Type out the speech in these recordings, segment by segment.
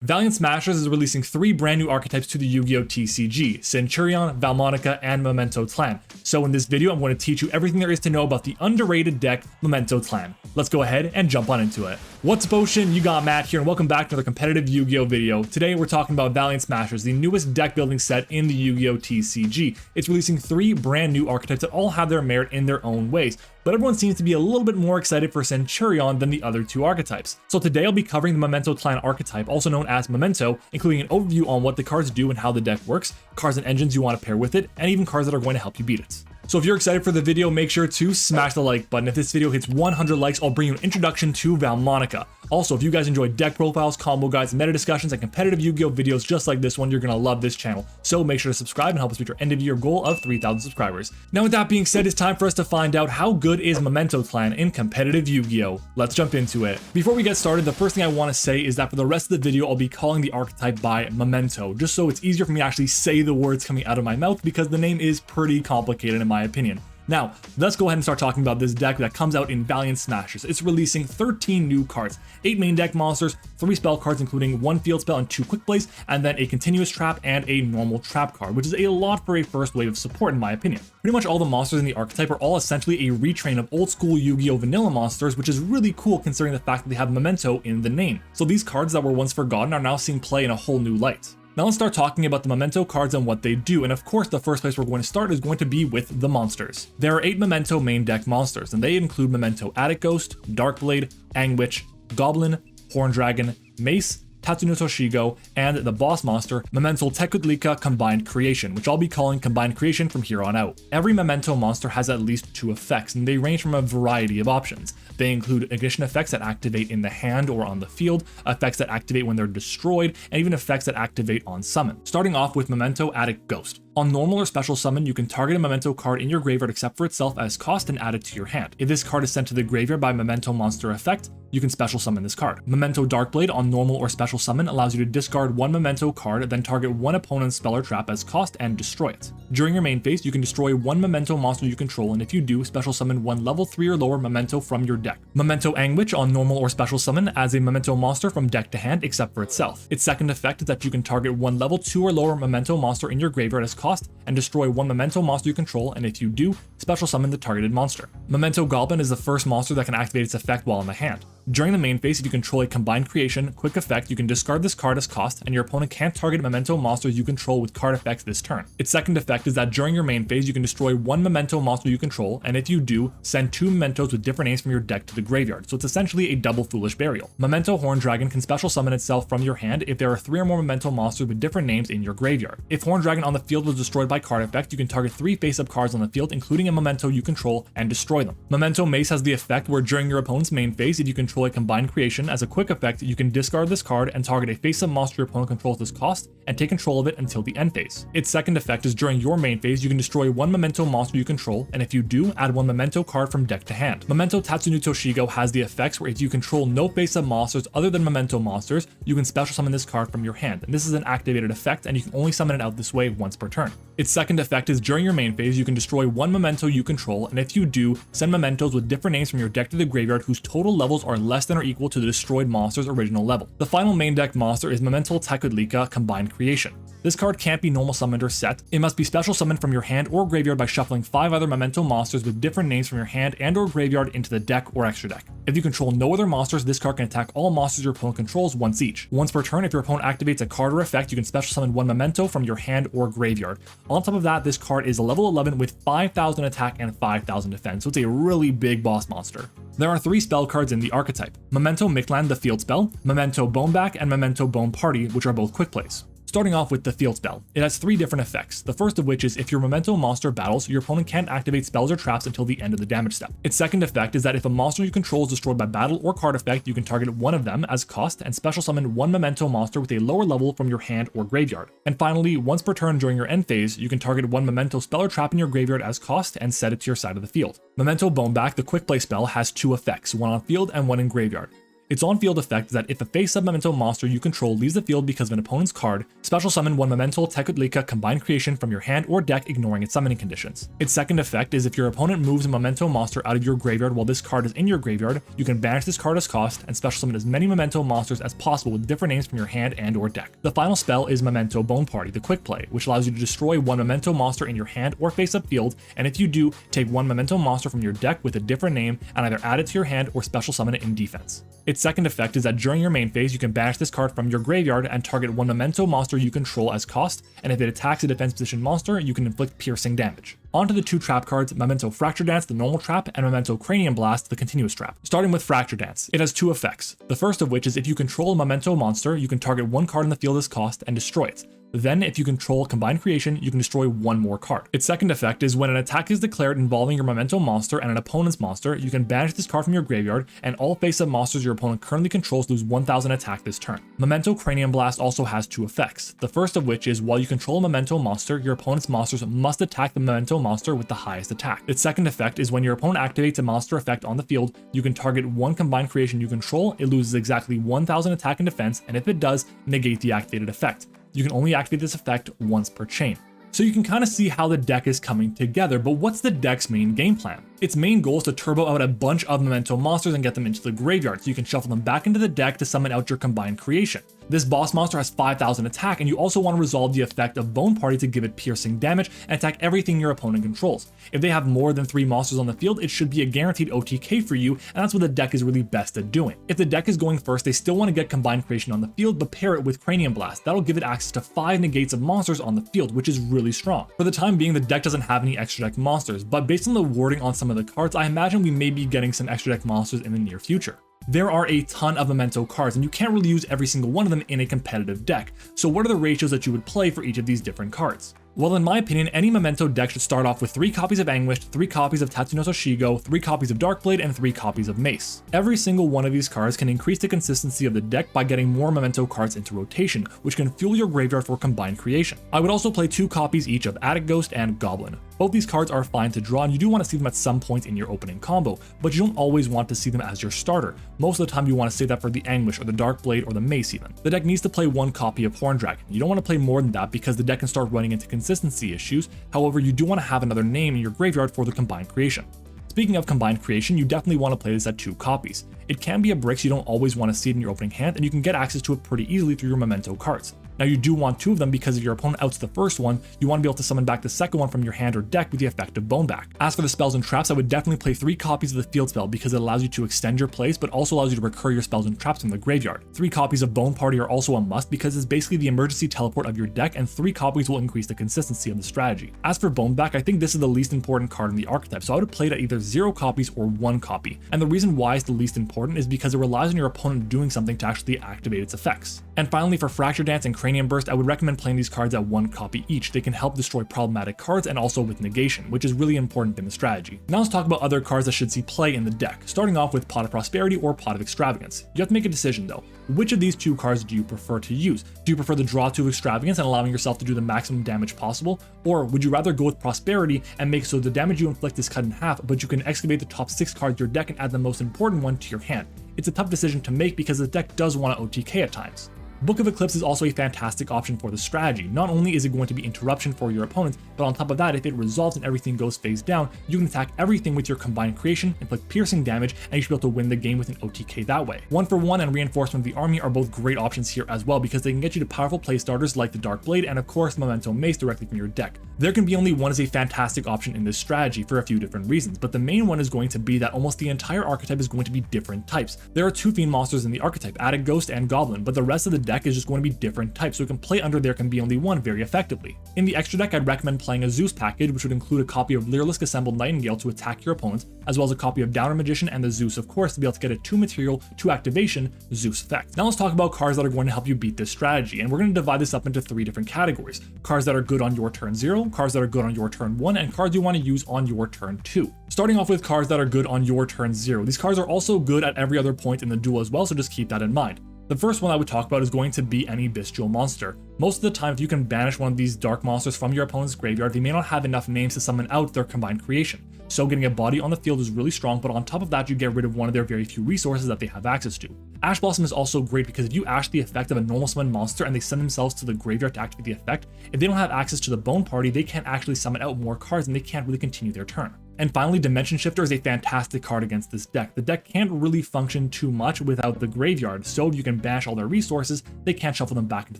Valiant Smashers is releasing 3 brand new archetypes to the Yu-Gi-Oh! TCG, Centurion, Valmonica, and Mementotlan. So in this video, I'm going to teach you everything there is to know about the underrated deck, Mementotlan. Let's go ahead and jump on into it. What's up, Ocean? You got Matt here, and welcome back to another competitive Yu-Gi-Oh! Video. Today, we're talking about Valiant Smashers, the newest deck building set in the Yu-Gi-Oh! TCG. It's releasing 3 brand new archetypes that all have their merit in their own ways, but everyone seems to be a little bit more excited for Centurion than the other 2 archetypes. So today I'll be covering the Mementotlan archetype, also known as Memento, including an overview on what the cards do and how the deck works, cards and engines you want to pair with it, and even cards that are going to help you beat it. So if you're excited for the video, make sure to smash the like button. If this video hits 100 likes, I'll bring you an introduction to Valmonica. Also, if you guys enjoy deck profiles, combo guides, meta discussions, and competitive Yu-Gi-Oh! Videos just like this one, you're gonna love this channel. So make sure to subscribe and help us reach our end of year goal of 3,000 subscribers. Now with that being said, it's time for us to find out how good is Mementotlan in competitive Yu-Gi-Oh! Let's jump into it. Before we get started, the first thing I want to say is that for the rest of the video, I'll be calling the archetype by Memento, just so it's easier for me to actually say the words coming out of my mouth because the name is pretty complicated in my opinion. Now, let's go ahead and start talking about this deck that comes out in Valiant Smashers. It's releasing 13 new cards, 8 main deck monsters, 3 spell cards including 1 field spell and 2 quick plays, and then a continuous trap and a normal trap card, which is a lot for a first wave of support in my opinion. Pretty much all the monsters in the archetype are all essentially a retrain of old school Yu-Gi-Oh! Vanilla monsters, which is really cool considering the fact that they have Memento in the name. So these cards that were once forgotten are now seeing play in a whole new light. Now let's start talking about the Memento cards and what they do, and of course the first place we're going to start is going to be with the monsters. There are 8 Memento main deck monsters, and they include Memento Attic Ghost, Darkblade, Angwitch, Goblin, Horn Dragon, Mace, Tatsunoko Toshigo, and the boss monster, Mementotlan Combined Creation, which I'll be calling Combined Creation from here on out. Every Memento monster has at least 2 effects, and they range from a variety of options. They include ignition effects that activate in the hand or on the field, effects that activate when they're destroyed, and even effects that activate on summon. Starting off with Memento Attic Ghost. On normal or special summon, you can target a Memento card in your graveyard except for itself as cost and add it to your hand. If this card is sent to the graveyard by Memento monster effect, you can special summon this card. Memento Darkblade on normal or special summon allows you to discard 1 Memento card, then target 1 opponent's spell or trap as cost and destroy it. During your main phase, you can destroy 1 Memento monster you control, and if you do, special summon 1 level 3 or lower Memento from your deck. Memento Angwitch on normal or special summon adds a Memento monster from deck to hand except for itself. Its second effect is that you can target 1 level 2 or lower Memento monster in your graveyard as cost and destroy 1 Memento monster you control, and if you do, special summon the targeted monster. Memento Goblin is the first monster that can activate its effect while in the hand. During the main phase, if you control a combined creation, quick effect, you can discard this card as cost, and your opponent can't target Memento monsters you control with card effects this turn. Its second effect is that during your main phase, you can destroy 1 Memento monster you control, and if you do, send 2 Mementos with different names from your deck to the graveyard, so it's essentially a double Foolish Burial. Memento Horn Dragon can special summon itself from your hand if there are 3 or more Memento monsters with different names in your graveyard. If Horn Dragon on the field was destroyed by card effect, you can target 3 face-up cards on the field, including a Memento you control, and destroy them. Memento Mace has the effect where during your opponent's main phase, if you control a combined creation, as a quick effect, you can discard this card and target a face-up monster your opponent controls as cost and take control of it until the end phase. Its second effect is during your main phase, you can destroy 1 Memento monster you control, and if you do, add 1 Memento card from deck to hand. Memento Tatsunoko Toshigo has the effects where if you control no face-up monsters other than Memento monsters, you can special summon this card from your hand, and this is an activated effect, and you can only summon it out this way once per turn. Its second effect is during your main phase, you can destroy 1 Memento you control, and if you do, send Mementos with different names from your deck to the graveyard whose total levels are less than or equal to the destroyed monster's original level. The final main deck monster is Mementotlan Combined Creation. This card can't be normal summoned or set. It must be special summoned from your hand or graveyard by shuffling 5 other Memento monsters with different names from your hand and or graveyard into the deck or extra deck. If you control no other monsters, this card can attack all monsters your opponent controls once each. Once per turn, if your opponent activates a card or effect, you can special summon 1 Memento from your hand or graveyard. On top of that, this card is a level 11 with 5,000 attack and 5,000 defense, so it's a really big boss monster. There are 3 spell cards in the archetype: Memento Mictlan, the field spell, Memento Boneback, and Memento Bone Party, which are both quick plays. Starting off with the field spell, it has 3 different effects, the first of which is if your Memento monster battles, your opponent can't activate spells or traps until the end of the damage step. Its second effect is that if a monster you control is destroyed by battle or card effect, you can target 1 of them as cost and special summon 1 Memento monster with a lower level from your hand or graveyard. And finally, once per turn during your end phase, you can target 1 Memento spell or trap in your graveyard as cost and set it to your side of the field. Memento Boneback, the quick play spell, has 2 effects, one on field and one in graveyard. Its on-field effect is that if a face-up Memento monster you control leaves the field because of an opponent's card, special summon one Memento Tekutlica combined creation from your hand or deck, ignoring its summoning conditions. Its second effect is if your opponent moves a Memento monster out of your graveyard while this card is in your graveyard, you can banish this card as cost and special summon as many Memento monsters as possible with different names from your hand and or deck. The final spell is Memento Bone Party, the quick play, which allows you to destroy one Memento monster in your hand or face-up field, and if you do, take one Memento monster from your deck with a different name and either add it to your hand or special summon it in defense. Its second effect is that during your main phase, you can banish this card from your graveyard and target one Memento monster you control as cost, and if it attacks a defense position monster, you can inflict piercing damage. On to the two trap cards, Memento Fracture Dance, the normal trap, and Memento Cranium Blast, the continuous trap. Starting with Fracture Dance, it has two effects. The first of which is if you control a Memento monster, you can target one card in the field as cost and destroy it. Then, if you control Combined Creation, you can destroy one more card. Its second effect is when an attack is declared involving your Memento monster and an opponent's monster, you can banish this card from your graveyard, and all face-up monsters your opponent currently controls lose 1000 attack this turn. Memento Cranium Blast also has two effects. The first of which is while you control a Memento monster, your opponent's monsters must attack the Memento monster with the highest attack. Its second effect is when your opponent activates a monster effect on the field, you can target one Combined Creation you control, it loses exactly 1000 attack and defense, and if it does, negate the activated effect. You can only activate this effect once per chain. So you can kind of see how the deck is coming together, but what's the deck's main game plan? Its main goal is to turbo out a bunch of Memento monsters and get them into the graveyard, so you can shuffle them back into the deck to summon out your Combined Creation. This boss monster has 5000 attack, and you also want to resolve the effect of Bone Party to give it piercing damage and attack everything your opponent controls. If they have more than 3 monsters on the field, it should be a guaranteed OTK for you, and that's what the deck is really best at doing. If the deck is going first, they still want to get Combined Creation on the field, but pair it with Cranium Blast. That'll give it access to 5 negates of monsters on the field, which is really strong. For the time being, the deck doesn't have any extra deck monsters, but based on the wording on some of the cards, I imagine we may be getting some extra deck monsters in the near future. There are a ton of Memento cards, and you can't really use every single one of them in a competitive deck. So what are the ratios that you would play for each of these different cards? Well, in my opinion, any Memento deck should start off with 3 copies of Anguish, 3 copies of Tatsunoko Shigo, 3 copies of Darkblade, and 3 copies of Mace. Every single one of these cards can increase the consistency of the deck by getting more Memento cards into rotation, which can fuel your graveyard for Combined Creation. I would also play 2 copies each of Attic Ghost and Goblin. Both these cards are fine to draw, and you do want to see them at some point in your opening combo, but you don't always want to see them as your starter. Most of the time you want to save that for the Anguish or the Darkblade or the Mace even. The deck needs to play 1 copy of Horn Dragon. You don't want to play more than that because the deck can start running into consistency issues. However, you do want to have another name in your graveyard for the Combined Creation. Speaking of Combined Creation, you definitely want to play this at 2 copies. It can be a brick, so you don't always want to see it in your opening hand, and you can get access to it pretty easily through your Memento cards. Now you do want 2 of them because if your opponent outs the first one, you want to be able to summon back the second one from your hand or deck with the effect of Bone Back. As for the spells and traps, I would definitely play 3 copies of the field spell because it allows you to extend your plays, but also allows you to recur your spells and traps from the graveyard. 3 copies of Bone Party are also a must because it's basically the emergency teleport of your deck, and 3 copies will increase the consistency of the strategy. As for Bone Back, I think this is the least important card in the archetype, so I would play it at either 0 copies or 1 copy. And the reason why it's the least important is because it relies on your opponent doing something to actually activate its effects. And finally, for Fracture Dance and Cranium Burst, I would recommend playing these cards at 1 copy each. They can help destroy problematic cards and also with negation, which is really important in the strategy. Now let's talk about other cards that should see play in the deck, starting off with Pot of Prosperity or Pot of Extravagance. You have to make a decision though. Which of these 2 cards do you prefer to use? Do you prefer the draw 2 of Extravagance and allowing yourself to do the maximum damage possible? Or would you rather go with Prosperity and make so the damage you inflict is cut in half, but you can excavate the top 6 cards of your deck and add the most important one to your hand? It's a tough decision to make because the deck does want to OTK at times. Book of Eclipse is also a fantastic option for the strategy. Not only is it going to be interruption for your opponent, but on top of that, if it resolves and everything goes face down, you can attack everything with your Combined Creation, inflict piercing damage, and you should be able to win the game with an OTK that way. 1 for 1 and Reinforcement of the Army are both great options here as well because they can get you to powerful play starters like the Darkblade and of course Memento Mace directly from your deck. There can be only one as a fantastic option in this strategy for a few different reasons, but the main one is going to be that almost the entire archetype is going to be different types. There are 2 Fiend monsters in the archetype, Attic Ghost and Goblin, but the rest of the deck is just going to be different types, so it can play under there can be only one very effectively. In the extra deck, I'd recommend playing a Zeus package, which would include a copy of Lyrilisc Assembled Nightingale to attack your opponent, as well as a copy of Downer Magician and the Zeus, of course, to be able to get a 2 material, 2 activation Zeus effect. Now let's talk about cards that are going to help you beat this strategy, and we're going to divide this up into 3 different categories. Cards that are good on your turn 0, cards that are good on your turn 1, and cards you want to use on your turn 2. Starting off with cards that are good on your turn 0. These cards are also good at every other point in the duel as well, so just keep that in mind. The first one I would talk about is going to be any bestial monster. Most of the time, if you can banish one of these dark monsters from your opponent's graveyard, they may not have enough names to summon out their combined creation. So getting a body on the field is really strong, but on top of that, you get rid of one of their very few resources that they have access to. Ash Blossom is also great because if you ash the effect of a normal summon monster and they send themselves to the graveyard to activate the effect, if they don't have access to the Bone Party, they can't actually summon out more cards and they can't really continue their turn. And finally, Dimension Shifter is a fantastic card against this deck. The deck can't really function too much without the graveyard, so if you can banish all their resources, they can't shuffle them back into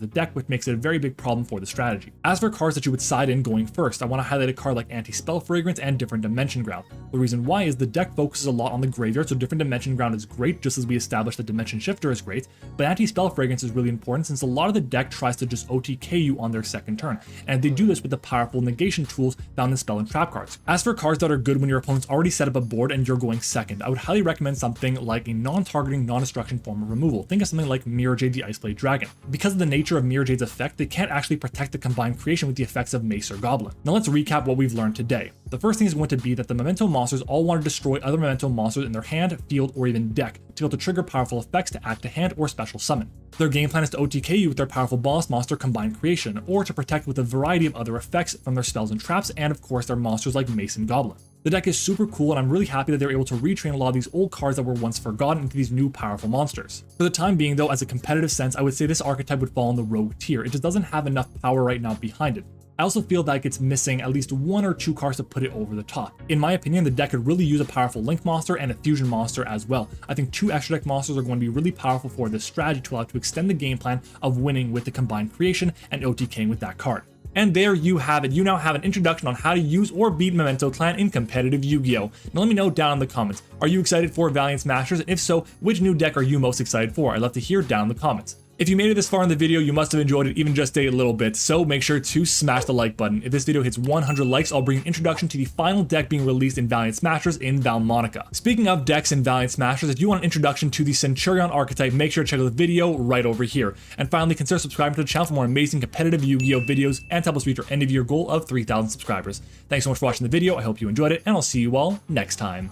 the deck, which makes it a very big problem for the strategy. As for cards that you would side in going first, I want to highlight a card like Anti-Spell Fragrance and Different Dimension Ground. The reason why is the deck focuses a lot on the graveyard, so Different Dimension Ground is great, just as we established that Dimension Shifter is great, but Anti-Spell Fragrance is really important since a lot of the deck tries to just OTK you on their second turn, and they do this with the powerful negation tools found in Spell and Trap cards. As for cards that are good when your opponent's already set up a board and you're going second, I would highly recommend something like a non-targeting, non-destruction form of removal. Think of something like Mirror Jade the Iceblade Dragon. Because of the nature of Mirror Jade's effect, they can't actually protect the combined creation with the effects of Mace or Goblin. Now let's recap what we've learned today. The first thing is going to be that the Memento monsters all want to destroy other Memento monsters in their hand, field, or even deck to be able to trigger powerful effects to act a hand or special summon. Their game plan is to OTK you with their powerful boss monster combined creation, or to protect with a variety of other effects from their spells and traps, and of course their monsters like Mace and Goblin. The deck is super cool, and I'm really happy that they're able to retrain a lot of these old cards that were once forgotten into these new powerful monsters. For the time being though, as a competitive sense, I would say this archetype would fall in the rogue tier. It just doesn't have enough power right now behind it. I also feel like it's missing at least one or two cards to put it over the top. In my opinion, the deck could really use a powerful Link monster and a Fusion monster as well. I think two extra deck monsters are going to be really powerful for this strategy to allow to extend the game plan of winning with the combined creation and OTKing with that card. And there you have it. You now have an introduction on how to use or beat Mementotlan in competitive Yu-Gi-Oh! Now let me know down in the comments. Are you excited for Valiant's Masters? And if so, which new deck are you most excited for? I'd love to hear down in the comments. If you made it this far in the video, you must have enjoyed it even just a little bit, so make sure to smash the like button. If this video hits 100 likes, I'll bring an introduction to the final deck being released in Valiant Smashers in Valmonica. Speaking of decks in Valiant Smashers, if you want an introduction to the Centurion archetype, make sure to check out the video right over here. And finally, consider subscribing to the channel for more amazing competitive Yu-Gi-Oh! Videos and to help us reach our end of year goal of 3,000 subscribers. Thanks so much for watching the video, I hope you enjoyed it, and I'll see you all next time.